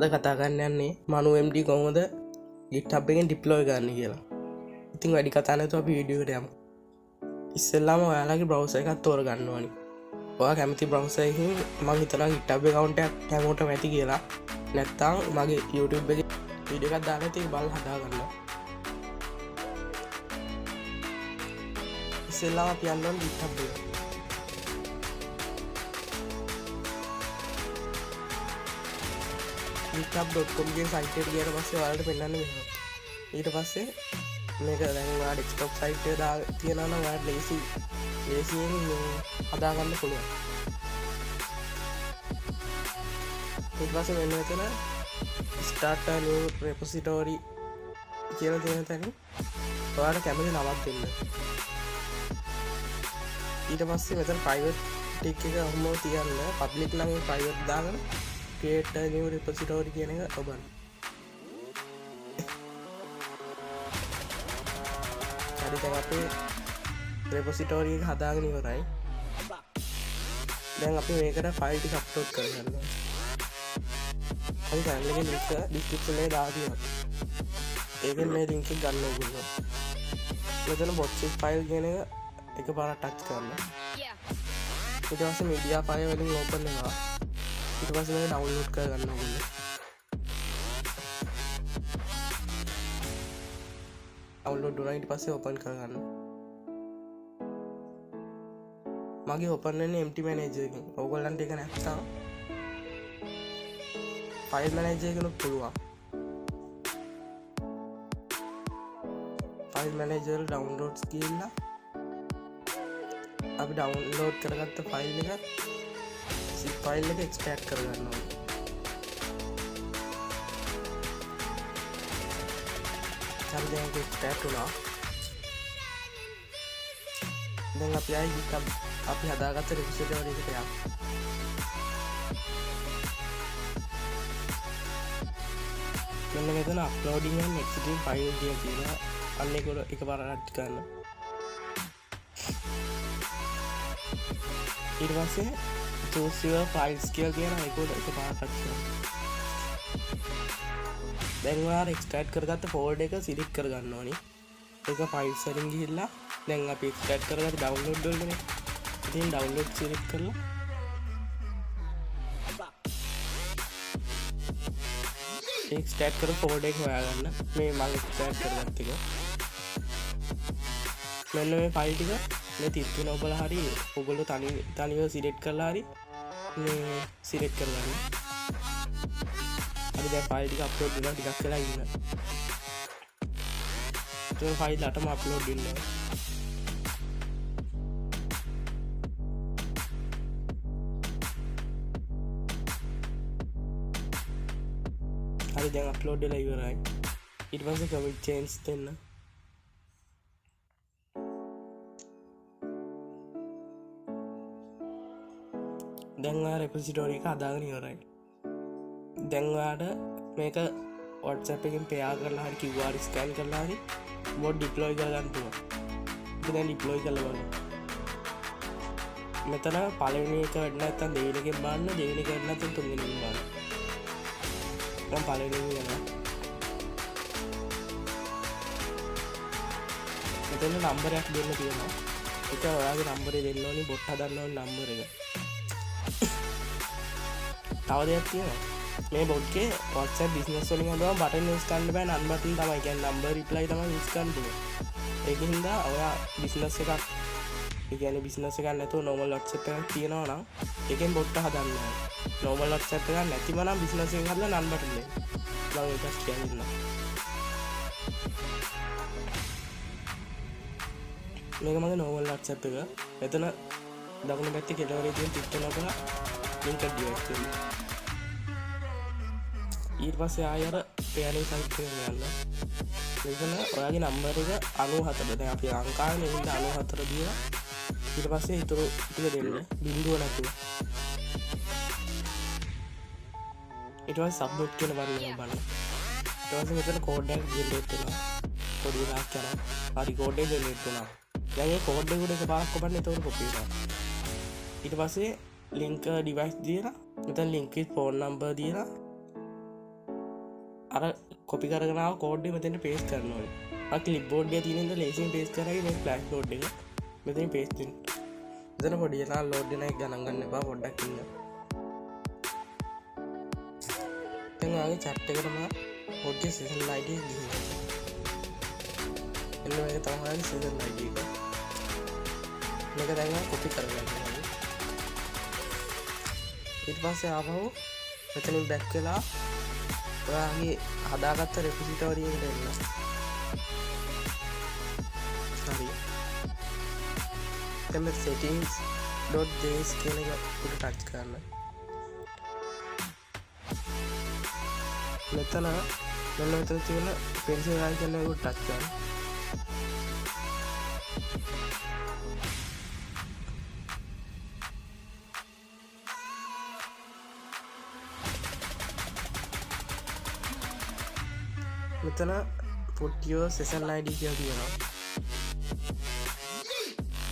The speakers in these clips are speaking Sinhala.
කතා කරන්න යන්නේ මනු MD කොහොමද GitHub එකෙන් ඩිප්ලොයි කරන්න කියලා. ඉතින් වැඩි කතා නැතුව අපි වීඩියෝ එකට යමු. ඉස්සෙල්ලාම ඔයාලගේ බ්‍රවුසර් එකක් තෝරගන්න ඕනි. ඔයා කැමති බ්‍රවුසර් එකකින් මම හිතනවා GitHub account එකක් හැමෝටම ඇති කියලා. නැත්නම් මගේ YouTube එකේ වීඩියෝ එකක් දාලා තියෙන බලලා හදාගන්න. ඉස්සෙල්ලාම අපි යන්න ඕනේ GitHub එකට. github.com කියන සයිට් එකට ගියාට පස්සේ ඔයාලට පෙන්නන්නේ මෙහෙම. ඊට පස්සේ මේක දැන් ඔයාලා ඩෙස්ක්ටොප් සයිට් එක දාලා තියනවා නම් ඔයාලට ලේසියෙන් හදාගන්න පුළුවන්. ඊට පස්සේ මෙන්න මෙතන start a new repository කියලා තියෙන තැන ඔයාලට කැමති නමක් දෙන්න. ඊට පස්සේ මෙතන private tick එක ඔහොම තියන්න. public නම් ඒ private දාගෙන create a new repository කියන එක ඔබන්න. හරි දැන් අපේ repository එක හදාගෙන ඉවරයි. දැන් අපි මේකට ෆයිල් ටික අප්ලෝඩ් කරගන්න. අපි channel එකේ link description එකේ දාලා තියෙනවා. ඒකෙන් මේ link එක ගන්න ඕගොල්ලෝ. මෙතන botches file කියන එක එකපාරක් touch කරන්න. ඊට පස්සේ media file වලින් open වෙනවා. ඊට පස්සේ මේක ඩවුන්ලෝඩ් කරගන්න ඕගොල්ලෝ. ඩවුන්ලෝඩ් වුණා ඊට පස්සේ ඕපන් කරගන්න. මගේ ඕපන් වෙන්නේ empty manager එකෙන්. ඕගොල්ලන්ට ඒක නැත්නම් file manager එකෙන් පුළුවන්. file manager downloads කියලා අපි ඩවුන්ලෝඩ් කරගත්ත ෆයිල් එක zip file එක extract කරගන්න ඕනේ. හරි දැන් ඒක extract වුණා. දැන් අපි ආයි GitHub අපි හදාගත්ත repository එකට යමු. මෙන්න මෙතන uploading and exiting file කියලා තියෙනවා. අන්න ඒක එකපාරට ගන්න. ඊට පස්සේ choose your files කියලා කියන ඒකෝට එකපාරට ටච් කරන්න. දැන් ඔයාලා extract කරගත්ත folder එක select කරගන්න ඕනි. ඒක files වලින් ගිහිල්ලා දැන් අපි extract කරගත්ත download වලනේ. ඉතින් download select කරලා extract කර folder එක හොයාගන්න. මේ මම extract කරගත්ත එක. මෙන්න මේ file ටික මේ තිත්තුන ඔබලා හරි ඔයගොල්ලෝ තනිව select කරලා හරි මේ select කරගන්න. හරි දැන් file ටික upload වෙනවා ටිකක් වෙලා ඉන්න. ඒ file අටම upload වෙනවා. හරි දැන් upload වෙලා ඉවරයි. ඊට පස්සේ commit change දෙන්න. දැන් ඔයා repository එක හදාගෙන ඉවරයි. දැන් ඔයාට මේක WhatsApp එකෙන් pair කරලා හරි QR scan කරලා හරි බොඩ් deploy කරගන්න පුළුවන්. ඒක දැන් deploy කරලා බලන්න. මෙතන පළවෙනි එක වැඩ නැත්නම් දෙවෙනි එකෙන් බලන්න, දෙවෙනි එක වැඩ නැත්නම් තුන්වෙනි එකෙන් බලන්න. මම පළවෙනි එක යනවා. මෙතන නම්බරයක් දෙන්න තියෙනවා. ඒක ඔයාගේ නම්බරේ දෙන්න ඕනේ, බොට් හදන්න ඕනේ නම්බර එක. තව දෙයක් තියෙනවා. මේ බොට් එකේ WhatsApp business වලින් හදුවම බටන් යූස් කරන්න බෑ, නන් බටන් තමයි. කියන්නේ number reply තමයි යූස් කරන්න ඕනේ. ඒකින් හින්දා ඔයා business එකක්, ඒ කියන්නේ business එකක් නැතුව normal WhatsApp එකක් තියෙනවා නම් ඒකෙන් බොට් හදන්න ඕනේ. normal WhatsApp එකක් නැතිව නම් business එකෙන් හදලා නන් බටන් දෙන්න. මම ඒක කියන්නම්. මේක මගේ normal WhatsApp එක. මෙතන දකුණු පැත්තේ කෙළවරේ තියෙන ටික් එක නෝකලා link එක direct කරන්න. ඊට පස්සේ ආයෙ අර pairing site එකට යන්න. මෙතන ඔයාගේ නම්බර් එක 94. දැන් අපි අංකාවේ ඉන්න 94 දීලා ඊට පස්සේ ඊටු ටික දෙන්න. බිංදුව නැතුව. ඊට පස්සේ submit කියන බටන් බලන්න. ඊට පස්සේ මෙතන code එක generate වෙනවා. පොඩි වෙලාවක් යනවා. හරි code එක generate වෙනවා. දැන් මේ code එක උඩ එකපාරක් කොපන්න එතකොට copy වෙනවා. ඊට පස්සේ link device දීලා මෙතන link with phone number දීලා අර කොපි කරගෙනාව කෝඩ්ඩ මෙතට පේස් කරනවා කලිප් බෝඩ්ඩ තියනද ලේසින් පේස් කරයි මේ ප්ලක් ෝඩ් එක මෙතින් පේස්තින් එතන පොඩියනා ලෝඩ්ඩන ගණගන්න එපා පොඩ්ඩක්කින්න තගේ චට්ටකරම පොඩ්ඩ සිසල් ලයිඩ ගිහ එන්න එක තමයි සිසල් ලයිඩ එක දැන් කොපි කරගන්න ඉට පස්සේ ආපහු මෙතනින් බැක් වෙලා ඔයාගේ හදාගත්ත රෙපිසිටෝරියෙන් දෙන්න හරි එම settings.js කියන එක උඩ ටච් කරන්න මෙතන මෙන්න මෙතන තියෙන pencil icon එක උඩ ටච් කරන්න මෙතන put your session id කියලා තියෙනවා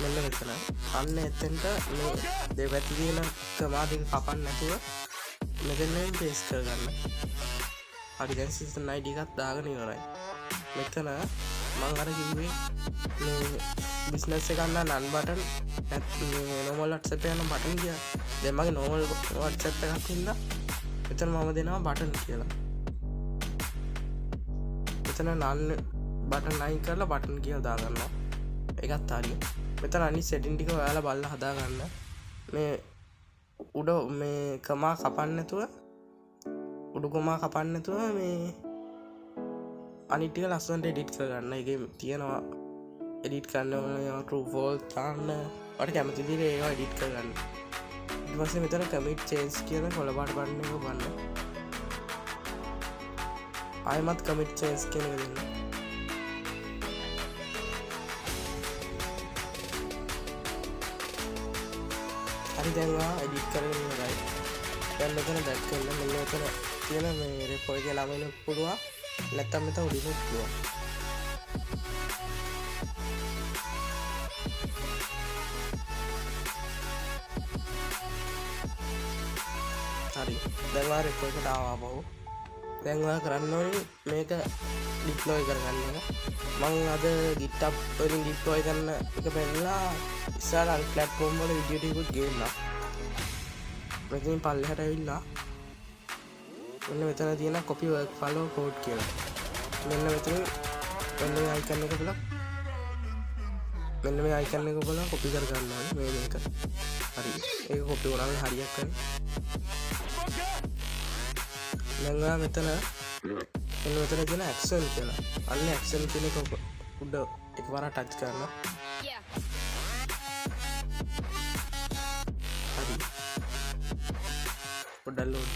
මෙන්න මෙතන අන්න එතෙන්ට මේ දෙපැත්තේ තියෙන කමාඩ් එක කපන්න නැතුව මෙතනින් පේස්ට් කරගන්න හරි දැන් session id එකක් දාගෙන ඉවරයි මෙතන මම අර කිව්වේ මේ බිස්නස් එක ගන්න නන් බටන් normal WhatsApp යන බටන් කිය දැන් මගේ normal WhatsApp එකක් හින්දා මෙතන මම දෙනවා බටන් කියලා මෙතන නන් බටන් අයින් කරලා බටන් කියලා දාගන්නවා ඒකත් හරි මෙතන අනිත් සෙටින් ටික ඔයාලා බලලා හදාගන්න මේ උඩ මේ කමා කපන්න නැතුව උඩු කමා කපන්න නැතුව මේ අනිත් ටික ලස්සනට එඩිට් කරගන්න ඒකේ තියෙනවා එඩිට් කරන්න ඕන true false දාන්න ඔයාලට කැමති විදිහට ඒවා එඩිට් කරගන්න ඊට පස්සේ මෙතන commit change කියන කොළ පාට බටන් එක බලන්න ආයමත් commit change කියන එක දෙන්න හරි දැන් ඔයා එඩිට් කරගෙන ඉවරයි දැන් මෙතන බැක් කරන්න මෙන්න මෙතන තියෙන මේ රෙපෝ එකේ ළම වෙන්න පුළුවන් නැත්නම් මෙතන උඩින් පුළුවන් හරි දැන් ඔයා රෙපෝ එකට ආවා බව දැන් ඔයා කරන්න ඕනේ මේක ඩිප්ලොයි කරගන්න එක මම අද GitHub වලින් ඩිප්ලොයි කරන එක පෙන්නලා ඉස්සර අර platform වල වීඩියෝ ටිකක් ගේලා මෙතනින් පල්ලෙහාට ඇවිල්ලා මෙන්න මෙතන තියෙන copy workflow code කියලා මෙන්න මෙතන මෙන්න මේ icon එක බලලා මෙන්න මේ icon එක බලලා copy කර ගන්න ඕනේ මේ මේක හරි ඒක copy කරාම හරියක් කරන්න දැන් මෙතන තියෙන action කියලා අන්න action කියන එක උඩ එකපාර ටච් කරනවා හරි පොඩ්ඩක් ලෝඩ්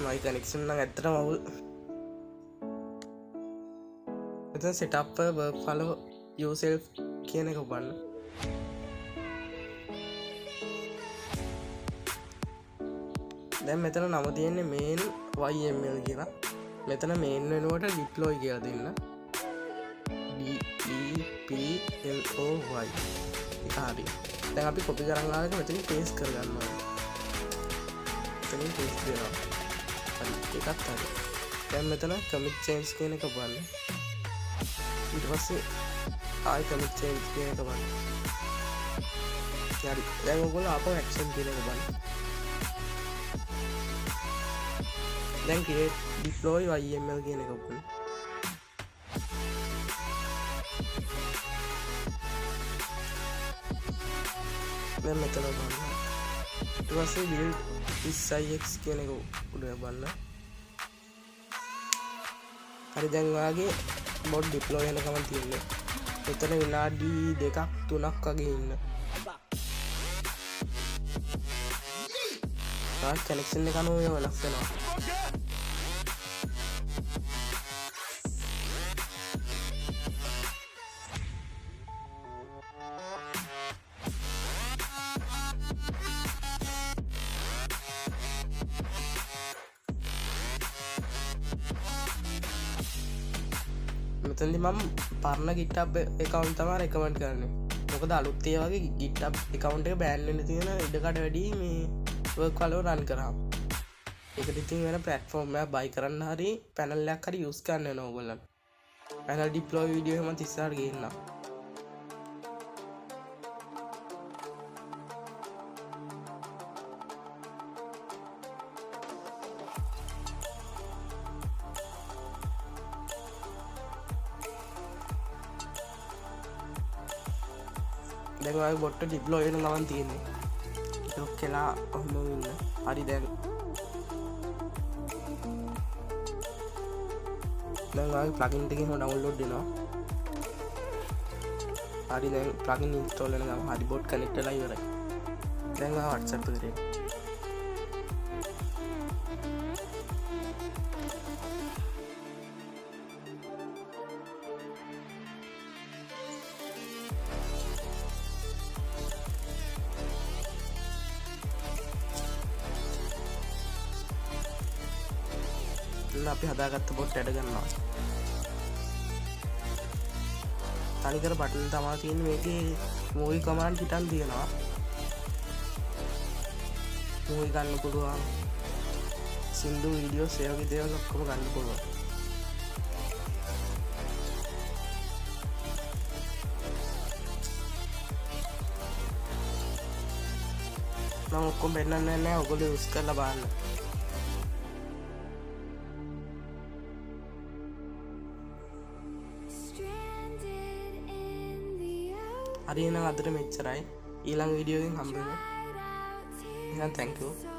my connection නම් ඇත්තටම අවුල් මෙතන set up workflow yourself කියන එක බලන්න දැන් මෙතන නම තියෙන්නේ main yml කියලා මෙතන main වෙනුවට deploy කියලා දෙන්න deploy ඒක හරි දැන් අපි copy කරන් ආවක මෙතනින් paste කරගන්න ඕනේ මෙතනින් paste දෙනවා හරි ඒකත් හරි දැන් මෙතන commit change කියන එක බලන්න ඊට පස්සේ ආයි commit change කියන එක බලන්න හරි දැන් ඔයගොල්ලෝ ආපහු action කියන එක බලන්න දැන් create deploy yml කියන එක බලන්න දැන් මෙතන බලන්න ඊට පස්සේ build six කියන එක උඩ බලන්න හරි දැන් ඔයාගේ mod deploy වෙන කම තියෙන්නේ මෙතන විනාඩි 2ක් 3ක් වගේ ඉන්න connection එක අනුව වෙනස් වෙනවා මෙතනදි මම පරණ GitHub account තමයි recommend කරන්නේ. මොකද අලුත් ඒ වගේ GitHub account එක බෑන් වෙන්න තියෙන ඉඩකඩ වැඩි මේ workflow run කරාම. ඒකට ඉතින් වෙන ප්ලැට්ෆෝර්ම් එකක් බයි කරන්න හරි පැනල් එකක් හරි යූස් කරන්න වෙනවා ඕගොල්ලන්ට. පැනල් ඩිප්ලොයි වීඩියෝ එහෙම 38ට ගේන්නම්. දැන් ඔය බොට් එක ඩිප්ලොයි වෙන ගමන් තියෙන්නේ. ඒක කියලා ඔහොම ඉන්න. හරි දැන් ඔය ප්ලගින් ටික එහෙම ඩවුන්ලෝඩ් වෙනවා. හරි දැන් ප්ලගින් ඉන්ස්ටෝල් වෙන ගමන් හරි බොට් කනෙක්ට් වෙලා ඉවරයි. දැන් ආ WhatsApp එකට එන්න. අපි හදාගත්ත බොට් ඇඩ ගන්නවා. තනිකර බටන් තමා තියෙන්නේ මේකේ මූවි කමාන්ඩ් හිටන් තියෙනවා. මූවි ගන්න පුළුවන්. සින්දු වීඩියෝස් ඒ වගේ දේවල් ඔක්කොම ගන්න පුළුවන්. මම ඔක්කොම පෙන්නන්නේ නැහැ. ඔයගොල්ලෝ යූස් කරලා බලන්න. හරි එහෙනම් අදට මෙච්චරයි. ඊළඟ වීඩියෝ එකෙන් හම්බ වෙමු. එහෙනම් thank you.